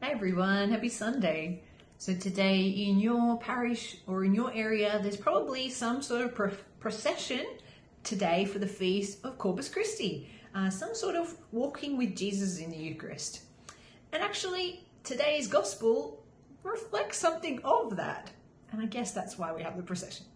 Hey everyone, happy Sunday. So today in your parish or in your area, there's probably some sort of procession today for the feast of Corpus Christi, some sort of walking with Jesus in the Eucharist. And actually today's gospel reflects something of that. And I guess that's why we have the procession.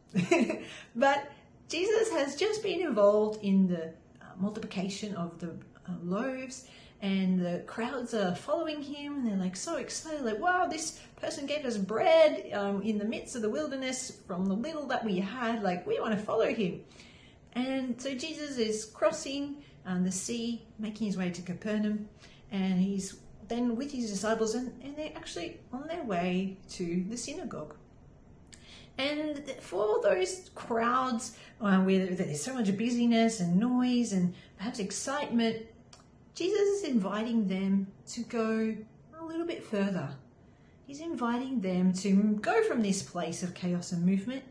But Jesus has just been involved in the multiplication of the loaves, and the crowds are following him, and they're like so excited, like, wow, this person gave us bread in the midst of the wilderness from the little that we had, like, we want to follow him. And so Jesus is crossing the sea, making his way to Capernaum, and he's then with his disciples, and they're actually on their way to the synagogue. And for those crowds where there's so much busyness and noise and perhaps excitement, Jesus is inviting them to go a little bit further. He's inviting them to go from this place of chaos and movement,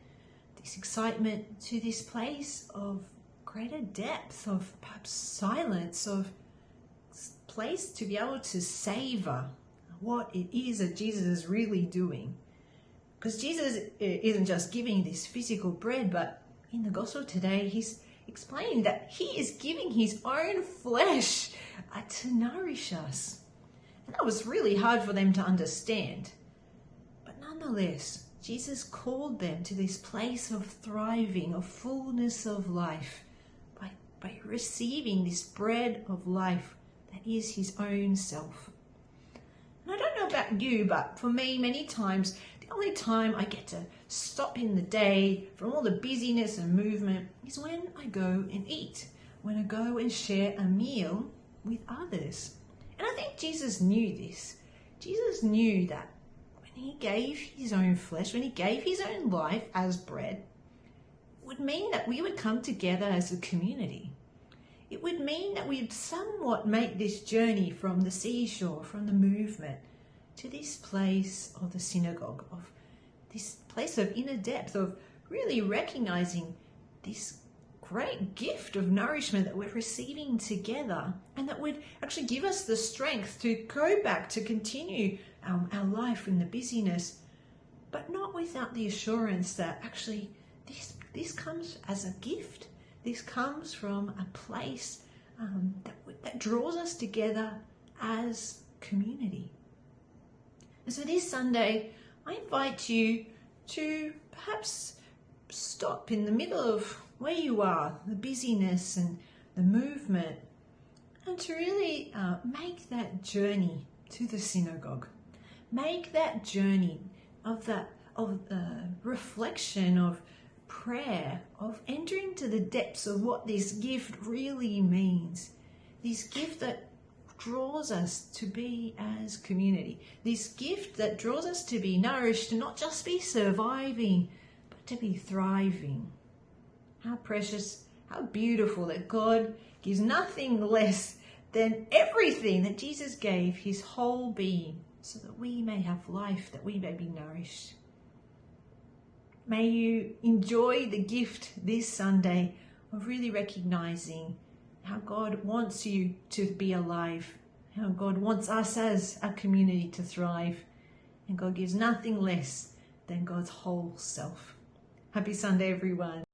this excitement, to this place of greater depth, of perhaps silence, of place to be able to savor what it is that Jesus is really doing. Because Jesus isn't just giving this physical bread, but in the gospel today, he's explaining that he is giving his own flesh to nourish us. And that was really hard for them to understand. But nonetheless, Jesus called them to this place of thriving, of fullness of life, by receiving this bread of life that is his own self. And I don't know about you, but for me, many times, the only time I get to stop in the day from all the busyness and movement is when I go and eat, when I go and share a meal with others. And I think Jesus knew this. Jesus knew that when he gave his own flesh, when he gave his own life as bread, it would mean that we would come together as a community. It would mean that we'd somewhat make this journey from the seashore, from the movement, to this place of the synagogue, of this place of inner depth, of really recognizing this great gift of nourishment that we're receiving together, and that would actually give us the strength to go back to continue our life in the busyness, but not without the assurance that actually this comes as a gift. This comes from a place that draws us together as community. And so this Sunday, I invite you to perhaps stop in the middle of where you are, the busyness and the movement, and to really make that journey to the synagogue. Make that journey of reflection, of prayer, of entering to the depths of what this gift really means. This gift that draws us to be as community. This gift that draws us to be nourished, to not just be surviving, but to be thriving. How precious, how beautiful that God gives nothing less than everything, that Jesus gave his whole being so that we may have life, that we may be nourished. May you enjoy the gift this Sunday of really recognizing how God wants you to be alive, how God wants us as a community to thrive, and God gives nothing less than God's whole self. Happy Sunday, everyone.